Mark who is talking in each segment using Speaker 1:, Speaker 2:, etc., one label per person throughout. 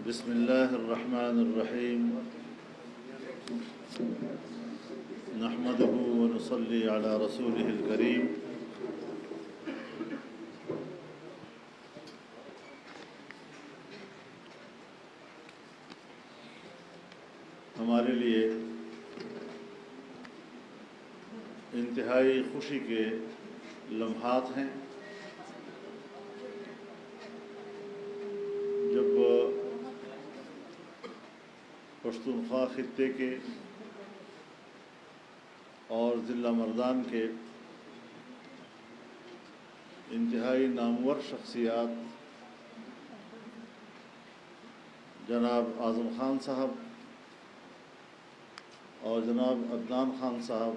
Speaker 1: بسم اللہ الرحمن الرحیم نحمدہ ونصلی علی رسولہ الکریم ہمارے لیے انتہائی خوشی کے لمحات ہیں جب پشتونخوا خطے کے اور ضلع مردان کے انتہائی نامور شخصیات جناب اعظم خان صاحب اور جناب عدنان خان صاحب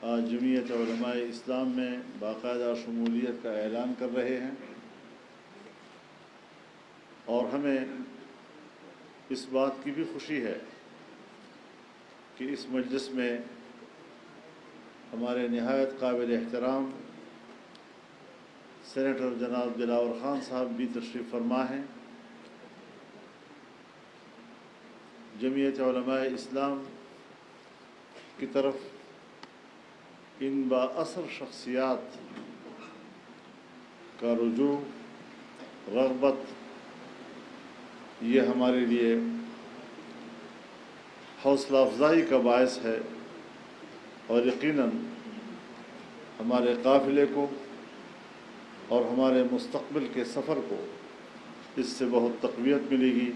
Speaker 1: آج جمعیت علماء اسلام میں باقاعدہ شمولیت کا اعلان کر رہے ہیں، اور ہمیں اس بات کی بھی خوشی ہے کہ اس مجلس میں ہمارے نہایت قابل احترام سینیٹر جناب دلاور خان صاحب بھی تشریف فرما ہیں۔ جمعیت علماء اسلام کی طرف ان با اثر شخصیات کا رجوع، رغبت، یہ ہمارے لیے حوصلہ افزائی کا باعث ہے، اور یقیناً ہمارے قافلے کو اور ہمارے مستقبل کے سفر کو اس سے بہت تقویت ملے گی۔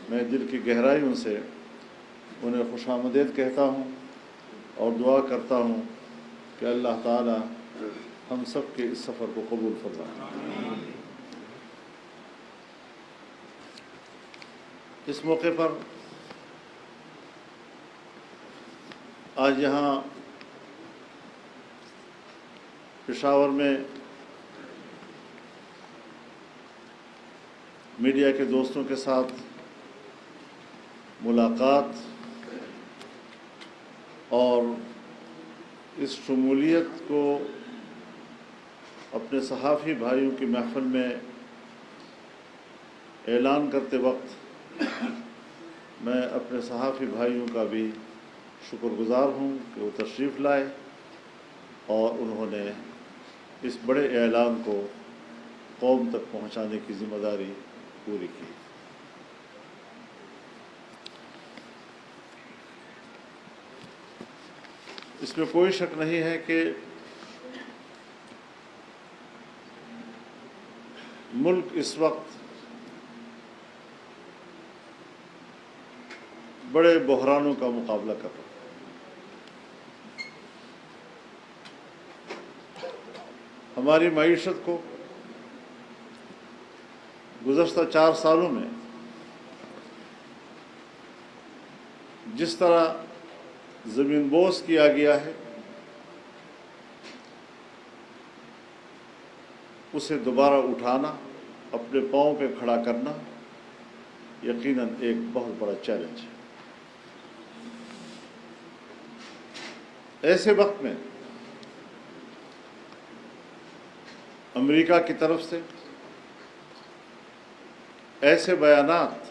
Speaker 1: میں دل کی گہرائیوں سے انہیں خوش آمدید کہتا ہوں اور دعا کرتا ہوں کہ اللہ تعالی ہم سب کے اس سفر کو قبول فرمائے۔ اس موقع پر آج یہاں پشاور میں میڈیا کے دوستوں کے ساتھ ملاقات اور اس شمولیت کو اپنے صحافی بھائیوں کی محفل میں اعلان کرتے وقت میں اپنے صحافی بھائیوں کا بھی شکر گزار ہوں کہ وہ تشریف لائے اور انہوں نے اس بڑے اعلان کو قوم تک پہنچانے کی ذمہ داری پوری کی۔ اس میں کوئی شک نہیں ہے کہ ملک اس وقت بڑے بحرانوں کا مقابلہ کر رہا ہے۔ ہماری معیشت کو گزشتہ 4 سالوں میں جس طرح زمین بوس کیا گیا ہے، اسے دوبارہ اٹھانا، اپنے پاؤں پہ کھڑا کرنا یقیناً ایک بہت بڑا چیلنج ہے۔ ایسے وقت میں امریکہ کی طرف سے ایسے بیانات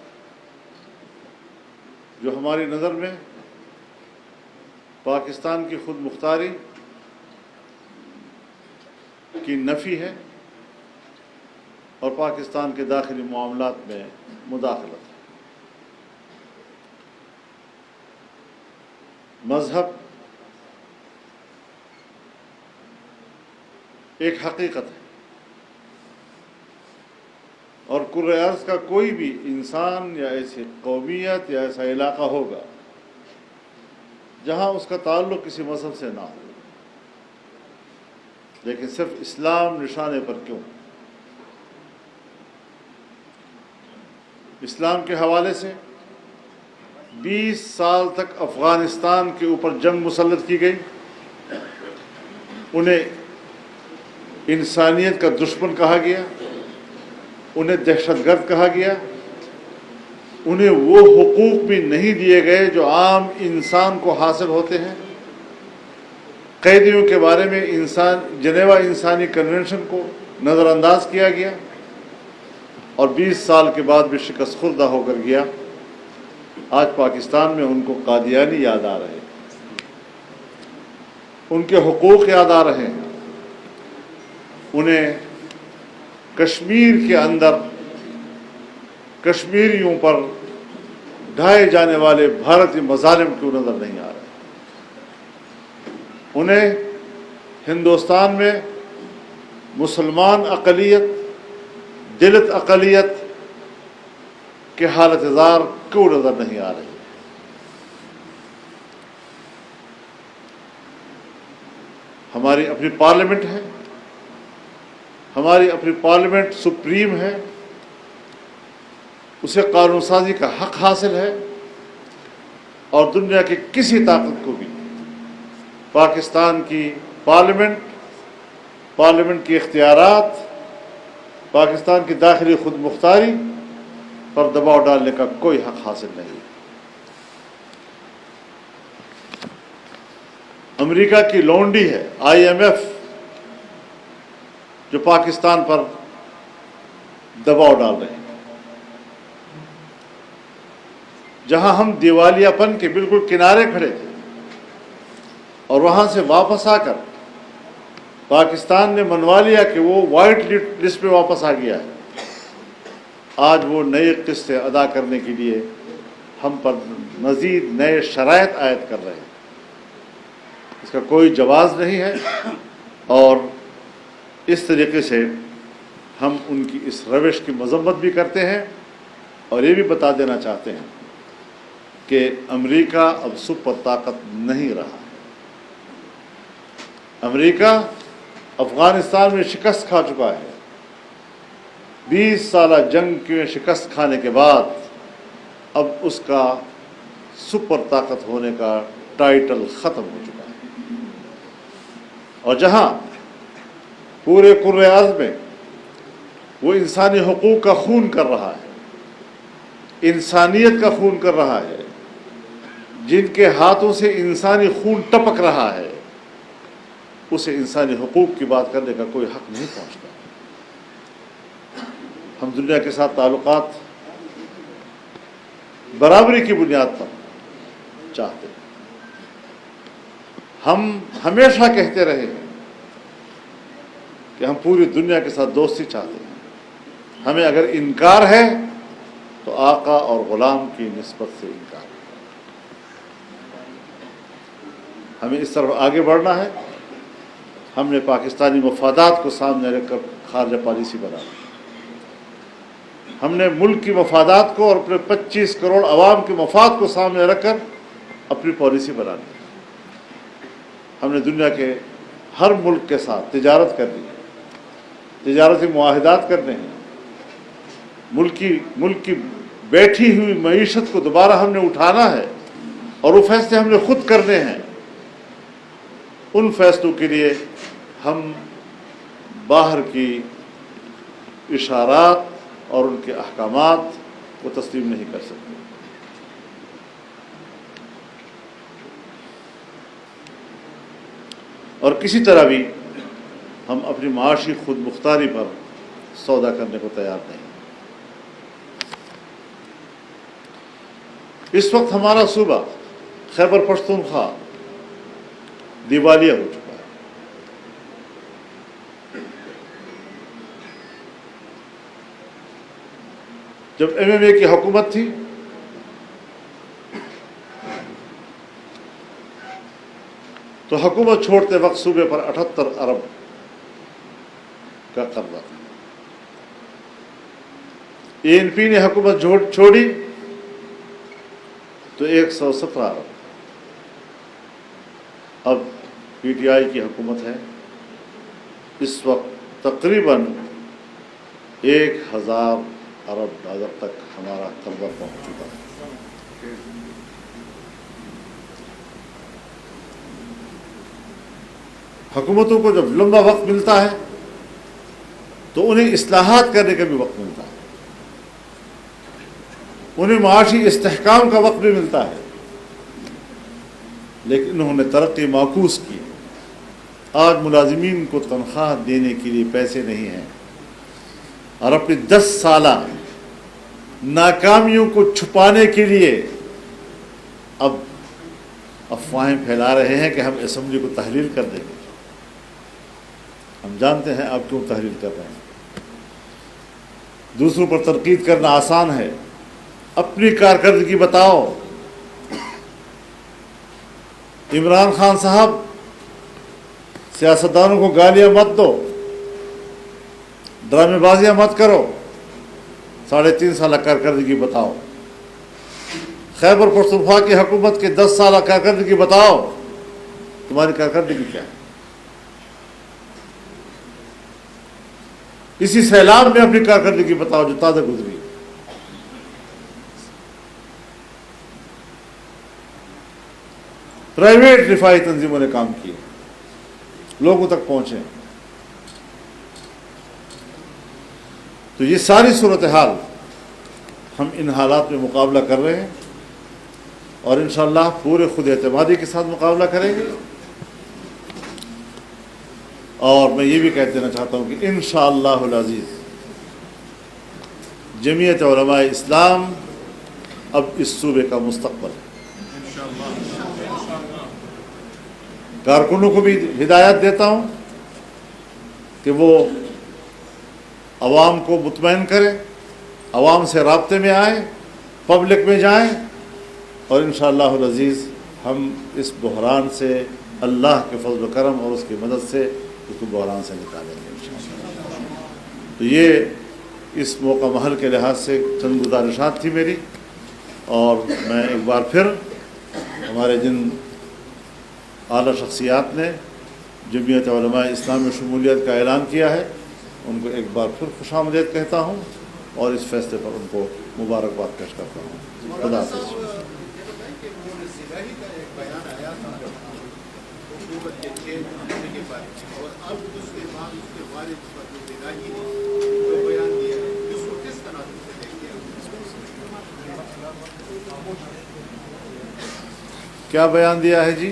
Speaker 1: جو ہماری نظر میں پاکستان کی خود مختاری کی نفی ہے اور پاکستان کے داخلی معاملات میں مداخلت ہے۔ مذہب ایک حقیقت ہے، اور کرۂ ارض کا کوئی بھی انسان یا ایسی قومیت یا ایسا علاقہ ہوگا جہاں اس کا تعلق کسی مذہب سے نہ ہو، لیکن صرف اسلام نشانے پر کیوں؟ اسلام کے حوالے سے 20 سال تک افغانستان کے اوپر جنگ مسلط کی گئی، انہیں انسانیت کا دشمن کہا گیا، انہیں دہشت گرد کہا گیا، انہیں وہ حقوق بھی نہیں دیے گئے جو عام انسان کو حاصل ہوتے ہیں۔ قیدیوں کے بارے میں جنیوا انسانی کنونشن کو نظر انداز کیا گیا، اور 20 سال کے بعد بھی شکست خوردہ ہو کر گیا. آج پاکستان میں ان کو قادیانی یاد آ رہے ہیں، ان کے حقوق یاد آ رہے ہیں. انہیں کشمیر کے اندر کشمیریوں پر ڈھائے جانے والے بھارتی مظالم کیوں نظر نہیں آ رہے. انہیں ہندوستان میں مسلمان اقلیت، دلت اقلیت کے حالت زار کیوں نظر نہیں آ رہے. ہماری اپنی پارلیمنٹ ہے، ہماری اپنی پارلیمنٹ سپریم ہے، اسے قانون سازی کا حق حاصل ہے، اور دنیا کی کسی طاقت کو بھی پاکستان کی پارلیمنٹ کی اختیارات، پاکستان کی داخلی خود مختاری پر دباؤ ڈالنے کا کوئی حق حاصل نہیں. امریکہ کی لونڈی ہے IMF جو پاکستان پر دباؤ ڈال رہے ہیں. جہاں ہم دیوالیہ پن کے بالکل کنارے کھڑے تھے اور وہاں سے واپس آ کر پاکستان نے منوا لیا کہ وہ وائٹ لسٹ پہ واپس آ گیا ہے، آج وہ نئے قسطیں ادا کرنے کے لیے ہم پر مزید نئے شرائط عائد کر رہے ہیں. اس کا کوئی جواز نہیں ہے، اور اس طریقے سے ہم ان کی اس روش کی مذمت بھی کرتے ہیں، اور یہ بھی بتا دینا چاہتے ہیں کہ امریکہ اب سپر طاقت نہیں رہا. امریکہ افغانستان میں شکست کھا چکا ہے. 20 سالہ جنگ کے شکست کھانے کے بعد اب اس کا سپر طاقت ہونے کا ٹائٹل ختم ہو چکا ہے. اور جہاں پورے کرۂ ارض میں وہ انسانی حقوق کا خون کر رہا ہے، انسانیت کا خون کر رہا ہے، جن کے ہاتھوں سے انسانی خون ٹپک رہا ہے، اسے انسانی حقوق کی بات کرنے کا کوئی حق نہیں پہنچتا. ہم دنیا کے ساتھ تعلقات برابری کی بنیاد پر چاہتے ہیں. ہم ہمیشہ کہتے رہے ہیں کہ ہم پوری دنیا کے ساتھ دوستی چاہتے ہیں. ہمیں اگر انکار ہے تو آقا اور غلام کی نسبت سے انکار ہے. ہمیں اس طرف آگے بڑھنا ہے. ہم نے پاکستانی مفادات کو سامنے رکھ کر خارجہ پالیسی بنا. ہم نے ملک کی مفادات کو اور اپنے 25 کروڑ عوام کے مفاد کو سامنے رکھ کر اپنی پالیسی بنانی. ہم نے دنیا کے ہر ملک کے ساتھ تجارت کرنی ہے، تجارتی معاہدات کرنے ہیں. ملک کی بیٹھی ہوئی معیشت کو دوبارہ ہم نے اٹھانا ہے، اور وہ فیصلے ہم نے خود کرنے ہیں. ان فیصلوں کے لیے ہم باہر کی اشارات اور ان کے احکامات کو تسلیم نہیں کر سکتے. اور کسی طرح بھی ہم اپنی معاشی خود مختاری پر سودا کرنے کو تیار نہیں. اس وقت ہمارا صوبہ خیبر پختونخوا دیوالیہ ہو چکا ہے. جب MMA کی حکومت تھی تو حکومت چھوڑتے وقت صوبے پر 78 ارب کا قرضہ تھا. ANP نے حکومت چھوڑی تو 117 ارب. اب PTI کی حکومت ہے. اس وقت تقریباً 1000 ارب ڈالر تک ہمارا قرضہ پہنچ چکا ہے. حکومتوں کو جب لمبا وقت ملتا ہے تو انہیں اصلاحات کرنے کا بھی وقت ملتا ہے، انہیں معاشی استحکام کا وقت بھی ملتا ہے. لیکن انہوں نے ترقی معکوس کی. آج ملازمین کو تنخواہ دینے کے لیے پیسے نہیں ہیں. اور اپنی 10 سالہ ناکامیوں کو چھپانے کے لیے اب افواہیں پھیلا رہے ہیں کہ ہم اسمبلی کو تحلیل کر دیں گے. ہم جانتے ہیں آپ کیوں تحلیل کر رہے ہیں. دوسروں پر تنقید کرنا آسان ہے، اپنی کارکردگی بتاؤ. عمران خان صاحب، سیاستدانوں کو گالیاں مت دو، ڈرامے بازیاں مت کرو، 3.5 سالہ کارکردگی بتاؤ. خیبر پختونخوا کی حکومت کے 10 سالہ کارکردگی بتاؤ. تمہاری کارکردگی کیا ہے؟ اسی سیلاب میں اپنی کارکردگی بتاؤ جو تازہ گزری. پرائیویٹ رفاہی تنظیموں نے کام کیے، لوگوں تک پہنچے. تو یہ ساری صورتحال ہم ان حالات میں مقابلہ کر رہے ہیں اور انشاءاللہ پورے خود اعتمادی کے ساتھ مقابلہ کریں گے. اور میں یہ بھی کہہ دینا چاہتا ہوں کہ انشاءاللہ العزیز جمعیت علماء اسلام اب اس صوبے کا مستقبل ہے. کارکنوں کو بھی ہدایت دیتا ہوں کہ وہ عوام کو مطمئن کریں، عوام سے رابطے میں آئیں، پبلک میں جائیں، اور انشاءاللہ العزیز ہم اس بحران سے اللہ کے فضل و کرم اور اس کی مدد سے اس کو بحران سے نکالیں گے انشاءاللہ. تو یہ اس موقع محل کے لحاظ سے چند گزارشات تھی میری. اور میں ایک بار پھر ہمارے جن اعلیٰ شخصیات نے جمعیت علماء اسلام میں شمولیت کا اعلان کیا ہے ان کو ایک بار پھر خوش آمدید کہتا ہوں اور اس فیصلے پر ان کو مبارکباد پیش کرتا ہوں. خدا حافظ. کیا بیان دیا ہے جی؟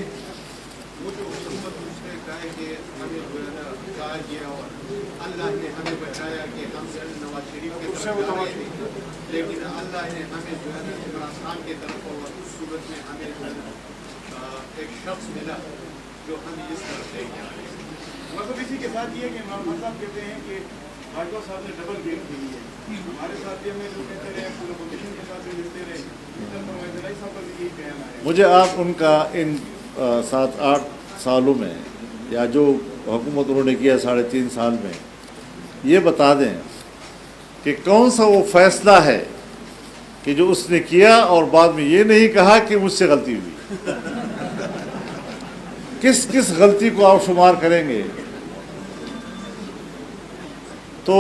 Speaker 2: لیکن اللہ نے ہمیں جو ہے عمران خان کی طرف اور اس صورت میں ہمیں ایک شخص ملا جو ہمیں اس طرف لے کے آئے. مطلب اسی کے ساتھ یہ کہ عمران خان صاحب کہتے ہیں کہ بھاجپا صاحب نے ڈبل گیم کھیلی ہے. ہمارے ساتھ بھی ہمیں جو کہتے رہے پورے اپوزیشن کے ساتھ بھی ملتے رہے. صاحب کا بھی یہی کہنا ہے.
Speaker 1: مجھے آپ ان کا ان 7-8 سالوں میں یا جو حکومت انہوں نے کیا 3.5 سال میں یہ بتا دیں کہ کون سا وہ فیصلہ ہے کہ جو اس نے کیا اور بعد میں یہ نہیں کہا کہ مجھ سے غلطی ہوئی. کس غلطی کو آپ شمار کریں گے؟ تو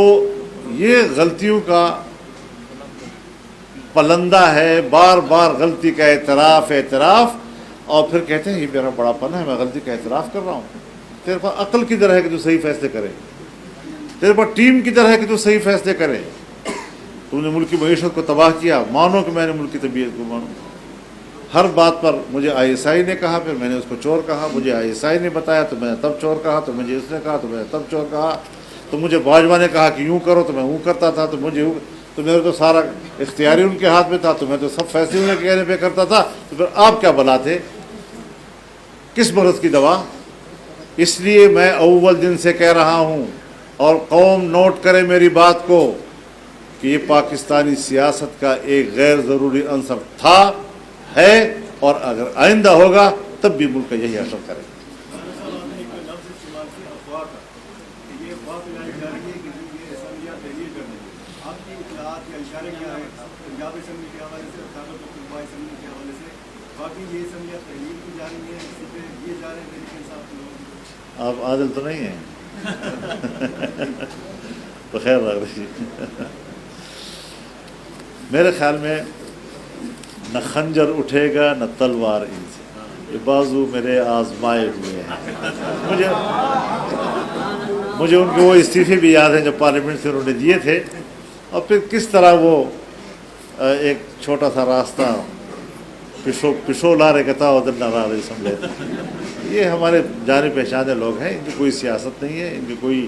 Speaker 1: یہ غلطیوں کا پلندہ ہے، بار بار غلطی کا اعتراف اور پھر کہتے ہیں یہ میرا بڑا پن ہے، میں غلطی کا اعتراف کر رہا ہوں. تیرے پاس عقل کی طرح ہے کہ تو صحیح فیصلے کرے، تیرے پاس ٹیم کی طرح ہے کہ تو صحیح فیصلے کرے. تم نے ملک کی معیشت کو تباہ کیا، مانو کہ میں نے ملک کی طبیعت کو مانو. ہر بات پر مجھے ISI نے کہا، پھر میں نے اس کو چور کہا. مجھے ISI نے بتایا تو میں نے تب چور کہا، تو مجھے اس نے کہا تو میں نے تب چور کہا. تو مجھے باجوہ نے کہا کہ یوں کرو تو میں یوں کرتا تھا. تو میرے تو سارا اختیاری ان کے ہاتھ میں تھا، تو میں تو سب فیصلے ان کے کہنے پہ کرتا تھا. تو پھر آپ کیا بلا تھے؟ کس مرض کی دوا؟ اس لیے میں اول دن سے کہہ رہا ہوں اور قوم نوٹ کرے میری بات کو کہ یہ پاکستانی سیاست کا ایک غیر ضروری عنصر تھا، ہے، اور اگر آئندہ ہوگا تب بھی ملک کا یہی اثر کرے. آپ عادل تو نہیں ہیں؟ تو خیر لگ رہی. میرے خیال میں نہ خنجر اٹھے گا نہ تلوار ان سے، یہ بازو میرے آزمائے ہوئے ہیں. مجھے ان کے وہ استعفے بھی یاد ہیں جو پارلیمنٹ سے انہوں نے دیے تھے، اور پھر کس طرح وہ ایک چھوٹا سا راستہ پشو لا رہے کہتا ادھر نہ رہے سمجھے. یہ ہمارے جانے پہچانے لوگ ہیں، ان کی کوئی سیاست نہیں ہے، ان کی کوئی